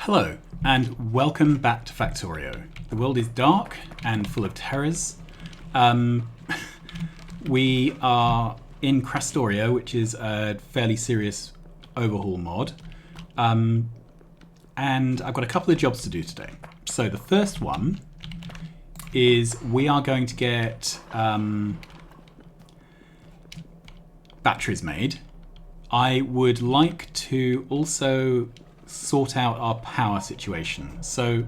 Hello, and welcome back to Factorio. The world is dark and full of terrors. We are in Factorio, which is a fairly serious overhaul mod. And I've got a couple of jobs to do today. So the first one is we are going to get batteries made. I would like to also sort out our power situation. So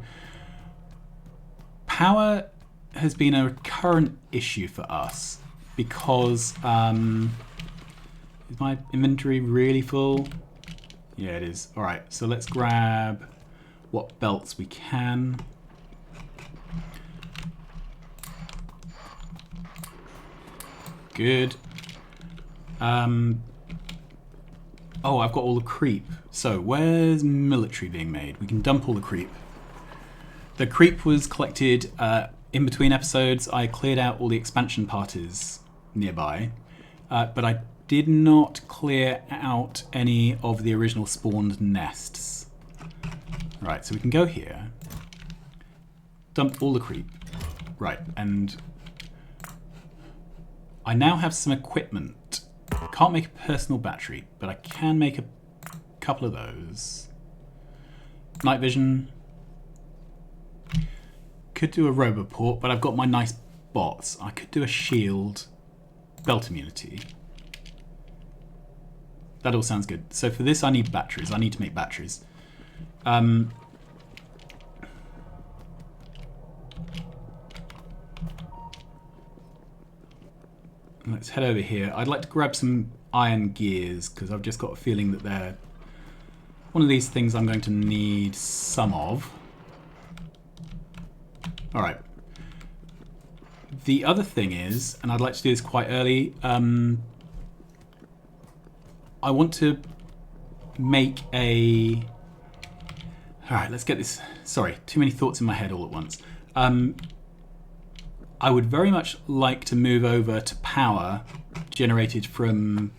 power has been a recurrent issue for us because is my inventory really full? Yeah, it is. All right, so let's grab what belts we can. Good. Oh, I've got all the creep. So where's military being made? We can dump all the creep. The creep was collected in between episodes. I cleared out all the expansion parties nearby, but I did not clear out any of the original spawned nests. Right, so we can go here, dump all the creep. Right, and I now have some equipment. Can't make a personal battery, but I can make a couple of those. Night vision. Could do a roboport, but I've got my nice bots. I could do a shield. Belt immunity. That all sounds good. So for this I need batteries. I need to make batteries. Let's head over here. I'd like to grab some iron gears because I've just got a feeling that they're one of these things I'm going to need some of. All right. The other thing is, and I'd like to do this quite early, I want to make a... All right, let's get this... Sorry, too many thoughts in my head all at once. I would very much like to move over to power generated from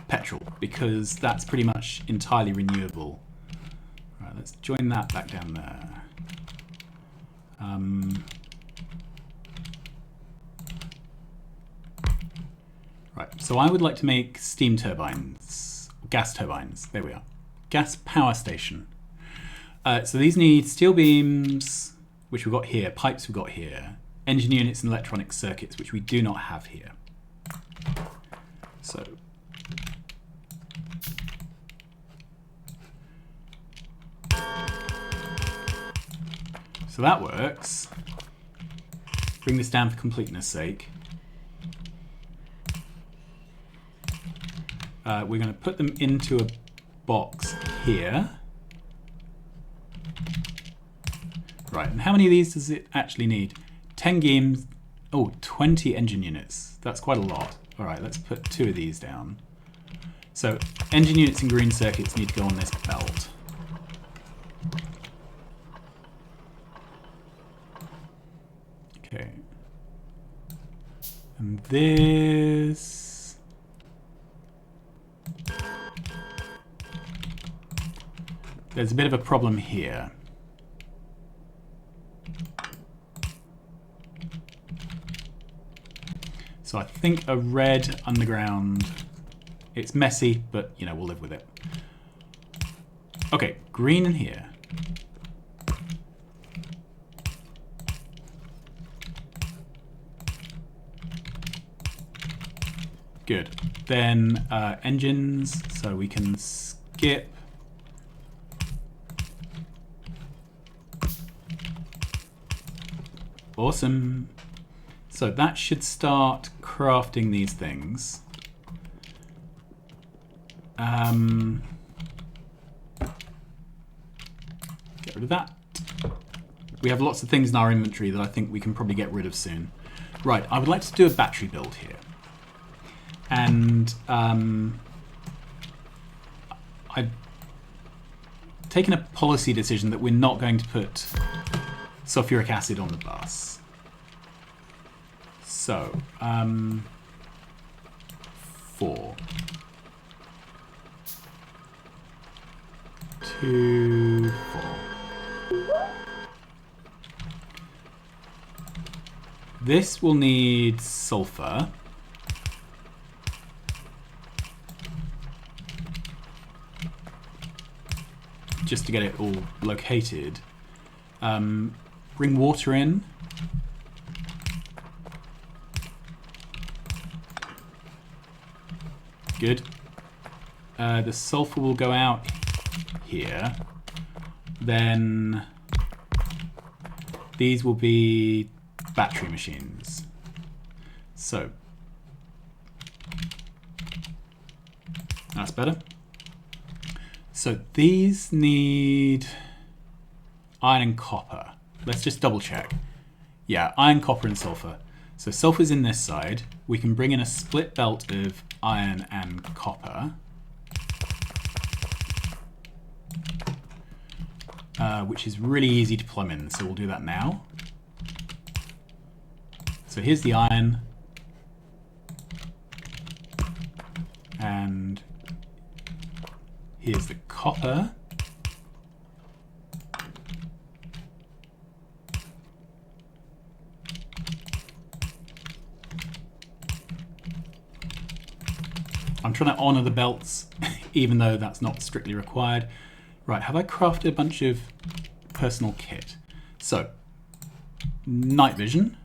petrol because that's pretty much entirely renewable. Right, let's join that back down there. Right, so I would like to make steam turbines, gas turbines. There we are. Gas power station. So these need steel beams, which we've got here, pipes we've got here, engine units and electronic circuits, which we do not have here. So that works. Bring this down for completeness sake. We're going to put them into a box here. Right, and how many of these does it actually need? 10 games, oh, 20 engine units. That's quite a lot. All right, let's put 2 of these down. So engine units and green circuits need to go on this belt. Okay. And this... There's a bit of a problem here. So I think a red underground, it's messy, but you know, we'll live with it. Okay, green in here. Good. Then engines, so we can skip. Awesome. So that should start crafting these things. Get rid of that. We have lots of things in our inventory that I think we can probably get rid of soon. Right, I would like to do a battery build here. And I've taken a policy decision that we're not going to put sulfuric acid on the bus. So, 4. 2, 4. This will need sulfur. Just to get it all located. Bring water in. Good. The sulfur will go out here. Then these will be battery machines. So that's better. So these need iron and copper. Let's just double check. Yeah, iron, copper and sulfur. So sulfur's in this side. We can bring in a split belt of iron and copper. Which is really easy to plumb in, so we'll do that now. So here's the iron. And here's the copper. I'm trying to honour the belts, even though that's not strictly required. Right, have I crafted a bunch of personal kit? So, night vision.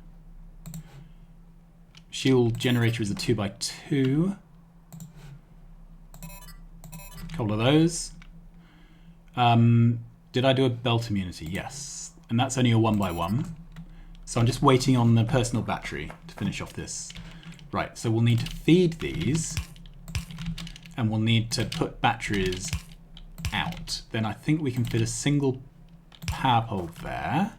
Shield generator is a 2x2. Couple of those. Did I do a belt immunity? Yes. And that's only a 1x1. So I'm just waiting on the personal battery to finish off this. Right, so we'll need to feed these. And we'll need to put batteries out. Then I think we can fit a single power pole there.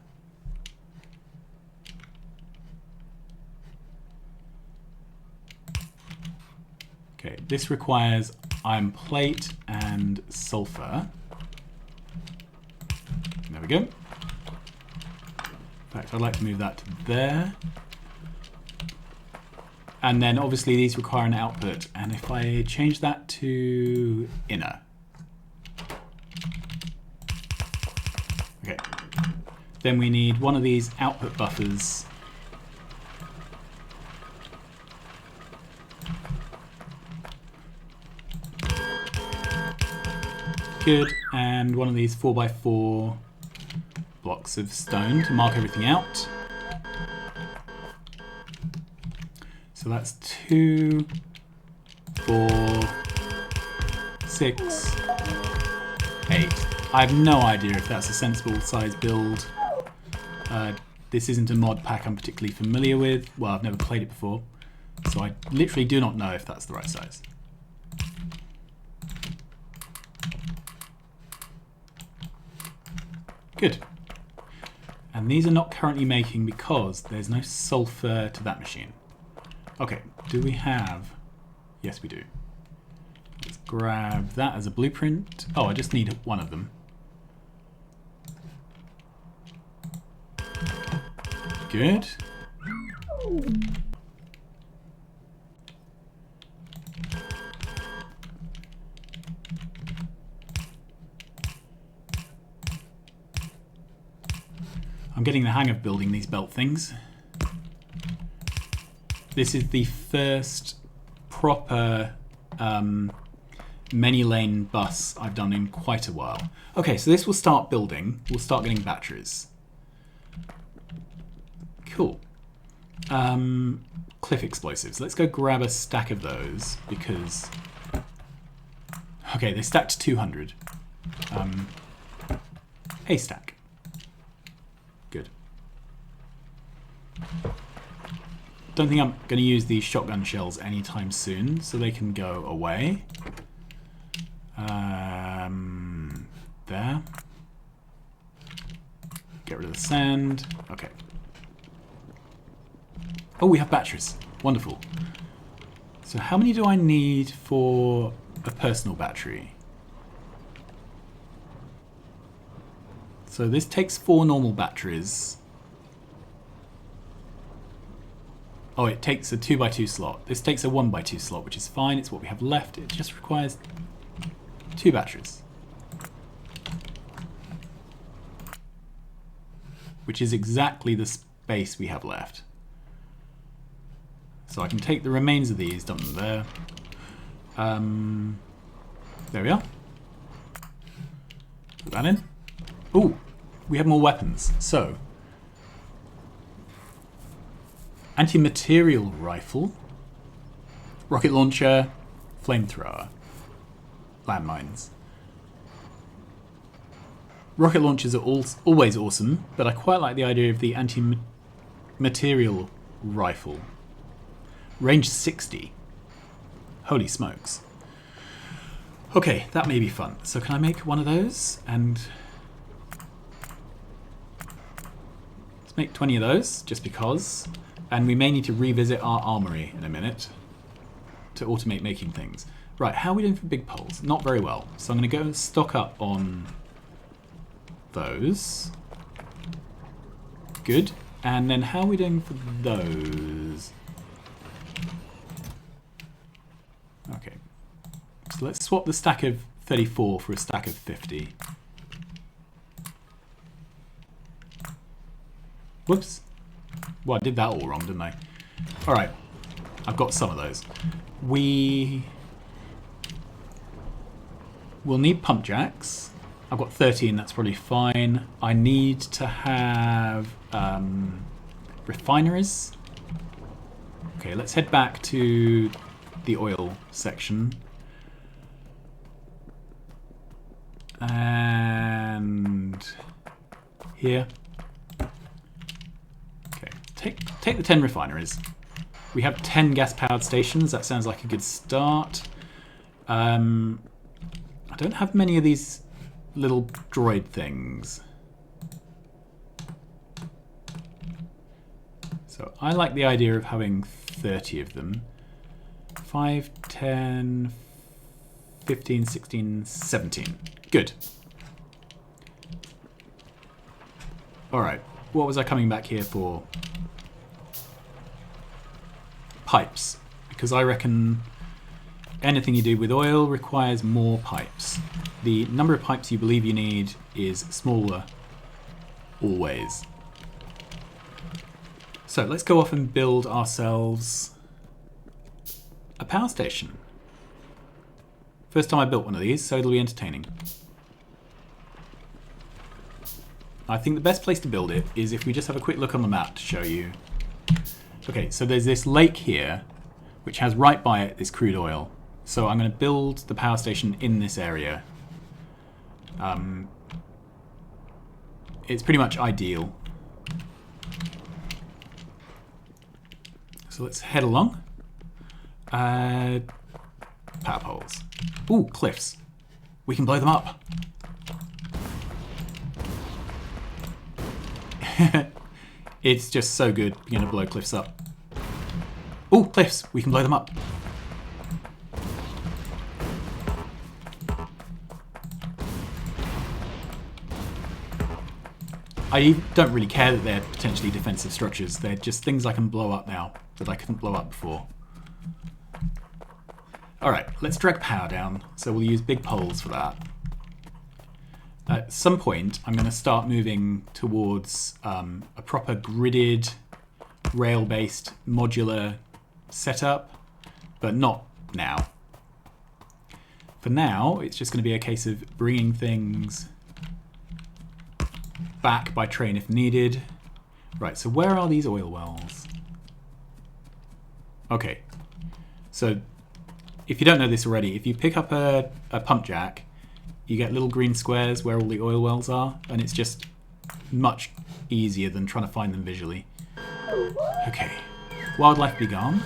Okay, this requires iron plate and sulfur. There we go. In fact, I'd like to move that to there. And then obviously these require an output. And if I change that to inner. Okay. Then we need one of these output buffers. Good. And one of these 4x4 blocks of stone to mark everything out. So that's 2, 4, 6, 8. I have no idea if that's a sensible size build. This isn't a mod pack I'm particularly familiar with. Well, I've never played it before. So I literally do not know if that's the right size. Good. And these are not currently making because there's no sulfur to that machine. Okay, do we have... Yes, we do. Let's grab that as a blueprint. Oh, I just need one of them. Good. I'm getting the hang of building these belt things. This is the first proper many lane bus I've done in quite a while. Okay, so this will start building. We'll start getting batteries. Cool. Cliff explosives. Let's go grab a stack of those because... Okay, they stacked to 200. A stack. Good. Don't think I'm going to use these shotgun shells anytime soon, so they can go away. There. Get rid of the sand. Okay. Oh, we have batteries. Wonderful. So how many do I need for a personal battery? So this takes 4 normal batteries. Oh, it takes a 2x2 slot. This takes a 1x2 slot, which is fine. It's what we have left. It just requires 2 batteries. Which is exactly the space we have left. So I can take the remains of these, dump them there. There we are. Put that in. Ooh, we have more weapons. So, anti-material rifle, rocket launcher, flamethrower, landmines. Rocket launchers are always awesome, but I quite like the idea of the anti-material rifle. Range 60. Holy smokes. Okay, that may be fun. So can I make one of those? And let's make 20 of those, just because. And we may need to revisit our armory in a minute to automate making things. Right, how are we doing for big poles? Not very well. So I'm going to go and stock up on those. Good. And then how are we doing for those? Okay. So let's swap the stack of 34 for a stack of 50. Whoops. Well, I did that all wrong, didn't I? Alright. I've got some of those. We will need pump jacks. I've got 13, that's probably fine. I need to have refineries. Okay, let's head back to the oil section. And here. Okay, take the 10 refineries. We have 10 gas-powered stations. That sounds like a good start. I don't have many of these little droid things. So I like the idea of having 30 of them. 5, 10, 15, 16, 17. Good. Alright, what was I coming back here for? Pipes. Because I reckon anything you do with oil requires more pipes. The number of pipes you believe you need is smaller always. So let's go off and build ourselves a power station. First time I built one of these, so it'll be entertaining. I think the best place to build it is if we just have a quick look on the map to show you. Okay, so there's this lake here, which has right by it this crude oil. So I'm going to build the power station in this area. It's pretty much ideal. So let's head along. Power poles. Ooh, cliffs. We can blow them up. It's just so good being able to blow cliffs up. Ooh, cliffs. We can blow them up. I don't really care that they're potentially defensive structures. They're just things I can blow up now that I couldn't blow up before. Alright, let's drag power down. So we'll use big poles for that. At some point, I'm going to start moving towards a proper gridded, rail-based, modular setup, but not now. For now, it's just going to be a case of bringing things back by train if needed. Right, so where are these oil wells? Okay, so if you don't know this already, if you pick up a pump jack, you get little green squares where all the oil wells are, and it's just much easier than trying to find them visually. Okay, wildlife be gone.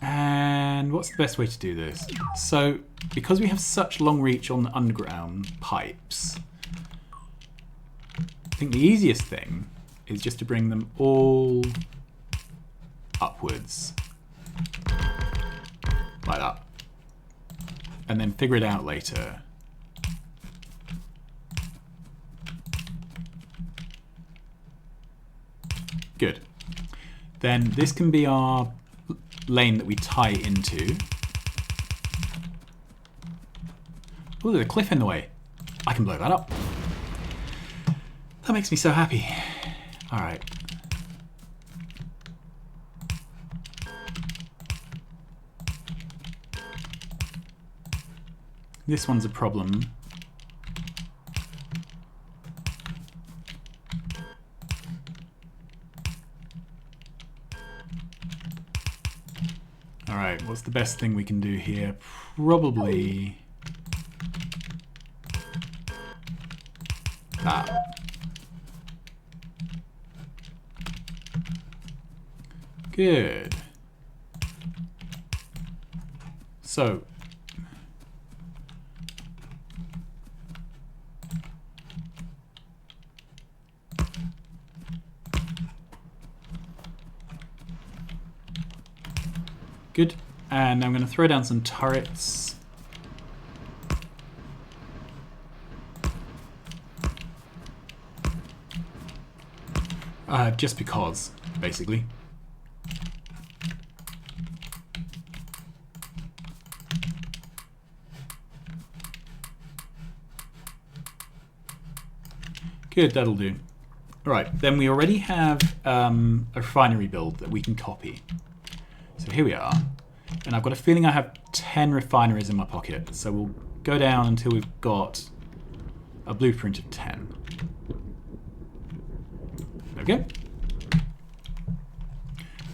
And what's the best way to do this? So, because we have such long reach on the underground pipes, I think the easiest thing is just to bring them all upwards. Like that. And then figure it out later. Good. Then this can be our lane that we tie into. Oh, there's a cliff in the way. I can blow that up. That makes me so happy. Alright. This one's a problem. Alright, what's the best thing we can do here? Probably... that. Good. So... good. And I'm going to throw down some turrets. Just because, basically. Good, that'll do. Alright, then we already have a refinery build that we can copy. So here we are. And I've got a feeling I have 10 refineries in my pocket. So we'll go down until we've got a blueprint of 10. Okay.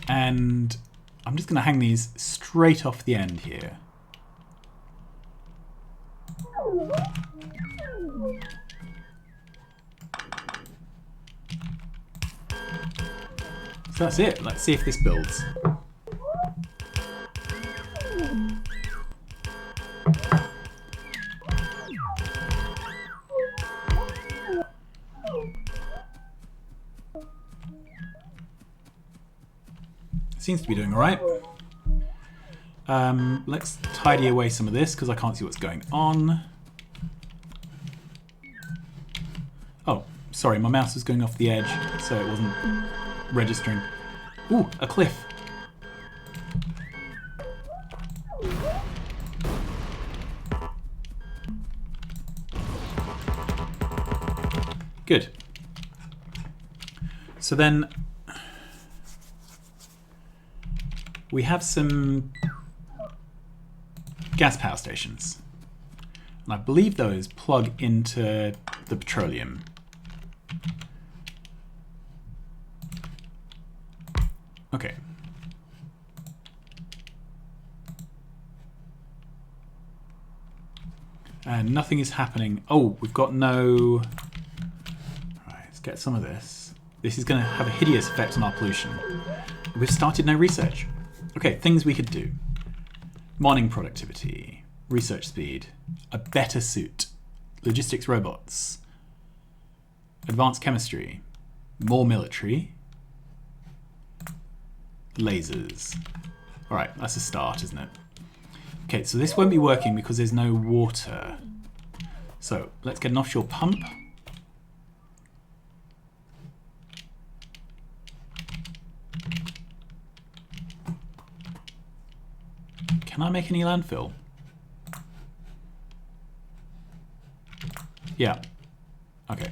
And I'm just going to hang these straight off the end here. So that's it. Let's see if this builds. Seems to be doing all right. Let's tidy away some of this because I can't see what's going on. Oh, sorry, my mouse was going off the edge, so it wasn't registering. Ooh, a cliff. Good. So then we have some gas power stations. And I believe those plug into the petroleum. Okay. And nothing is happening. Oh, we've got no... Right, let's get some of this. This is going to have a hideous effect on our pollution. We've started no research. Okay, things we could do. Mining productivity, research speed, a better suit, logistics robots, advanced chemistry, more military, lasers. Alright, that's a start, isn't it? Okay, so this won't be working because there's no water. So, let's get an offshore pump. Can I make any landfill? Yeah. Okay.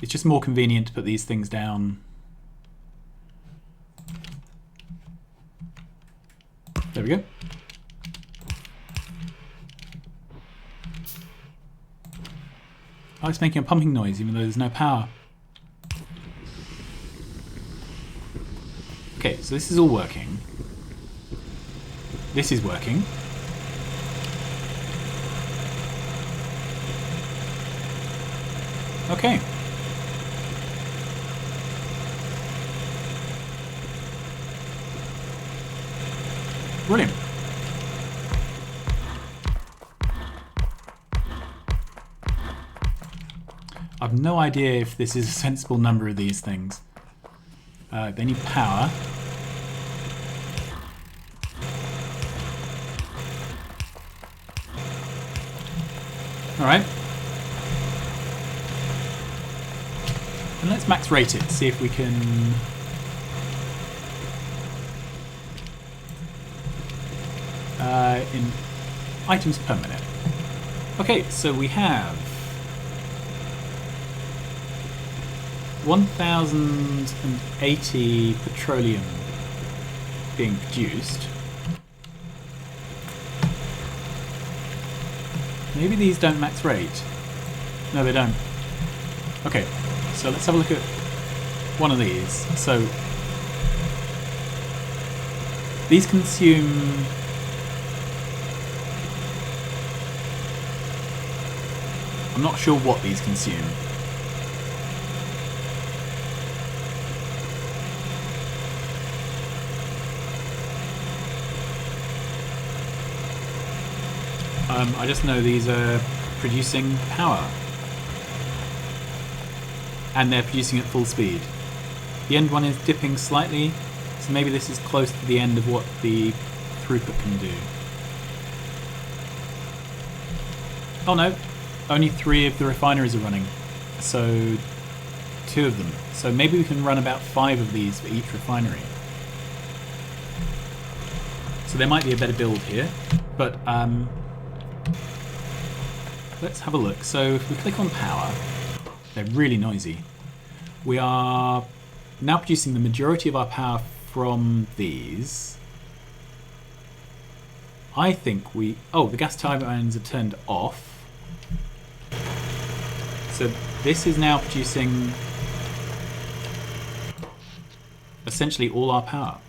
It's just more convenient to put these things down. There we go. Oh, it's making a pumping noise even though there's no power. Okay, so this is all working. This is working. Okay. Brilliant. I've no idea if this is a sensible number of these things. They need power. Alright. And let's max rate it, see if we can... in items per minute. Okay, so we have 1,080 petroleum being produced. Maybe these don't max rate. No, they don't. Okay, so let's have a look at one of these. So these consume... I'm not sure what these consume. I just know these are producing power. And they're producing at full speed. The end one is dipping slightly, so maybe this is close to the end of what the throughput can do. Oh no, only 3 of the refineries are running, so 2 of them. So maybe we can run about 5 of these for each refinery. So there might be a better build here, but let's have a look. So if we click on power, they're really noisy. We are now producing the majority of our power from these. I think we... Oh, the gas turbines are turned off. So this is now producing essentially all our power.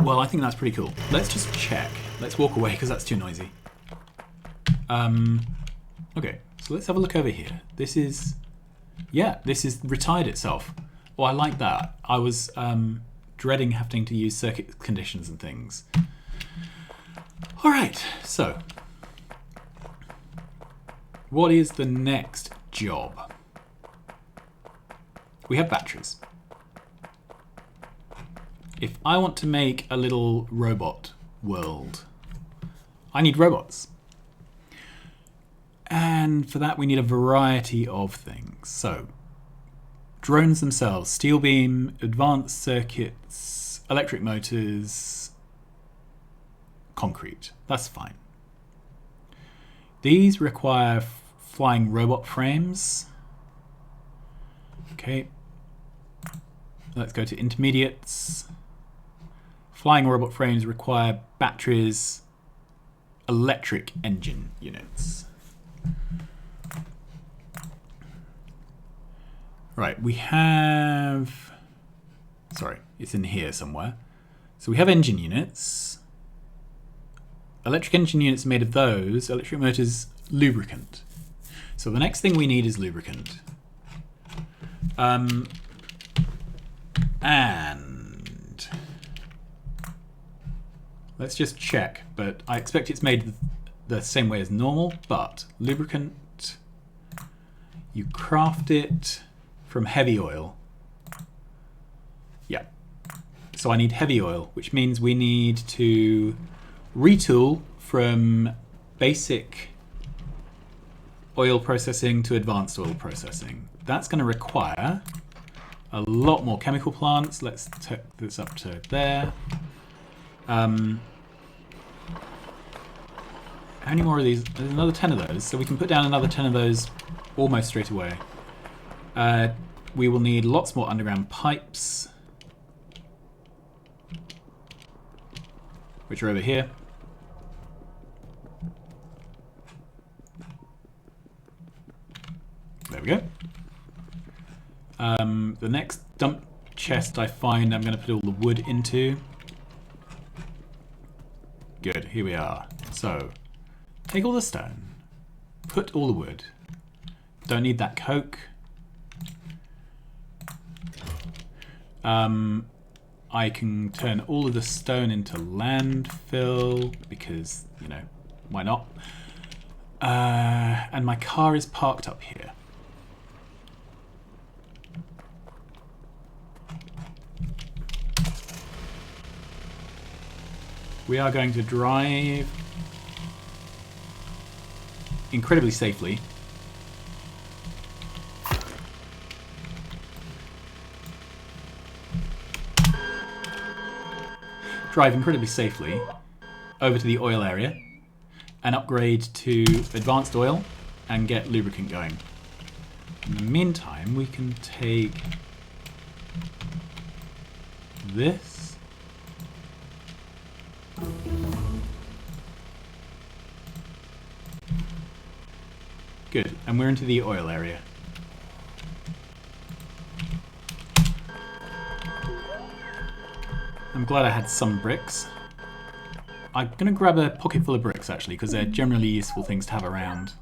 Well, I think that's pretty cool. Let's just check. Let's walk away because that's too noisy. Okay, so let's have a look over here. This is... Yeah, this is retired itself. Oh, I like that. I was dreading having to use circuit conditions and things. Alright, so... What is the next job? We have batteries. If I want to make a little robot world, I need robots. And for that we need a variety of things. So, drones themselves, steel beam, advanced circuits, electric motors, concrete. That's fine. These require flying robot frames. Okay. Let's go to intermediates. Flying robot frames require batteries, electric engine units. Right, we have... Sorry, it's in here somewhere. So we have engine units. Electric engine units made of those. Electric motors, lubricant. So the next thing we need is lubricant. And let's just check, but I expect it's made the same way as normal, but lubricant, you craft it from heavy oil. Yeah. So I need heavy oil, which means we need to retool from basic oil processing to advanced oil processing. That's going to require a lot more chemical plants. Let's take this up to there. How many more of these? There's another 10 of those, so we can put down another 10 of those almost straight away. We will need lots more underground pipes, which are over here. There we go. The next dump chest I find, I'm going to put all the wood into. Good, here we are. So, take all the stone, put all the wood. Don't need that coke. I can turn all of the stone into landfill because, you know, why not? And my car is parked up here. We are going to drive incredibly safely. Drive incredibly safely over to the oil area and upgrade to advanced oil and get lubricant going. In the meantime, we can take this Good. And we're into the oil area. I'm glad I had some bricks. I'm going to grab a pocket full of bricks, actually, because they're generally useful things to have around.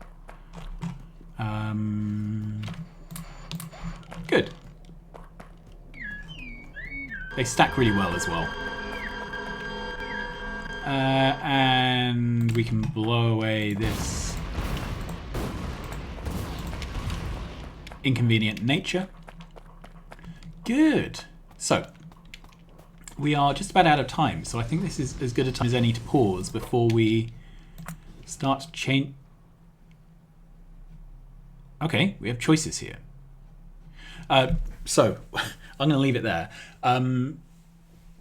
Good. They stack really well as well. And we can blow away this inconvenient nature. Good. So, we are just about out of time, so I think this is as good a time as any to pause before we start to change. Okay, we have choices here. So, I'm going to leave it there.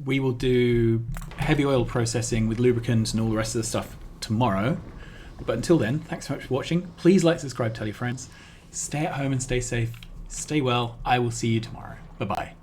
We will do heavy oil processing with lubricant and all the rest of the stuff tomorrow. But until then, thanks so much for watching. Please like, subscribe, tell your friends. Stay at home and stay safe. Stay well. I will see you tomorrow. Bye-bye.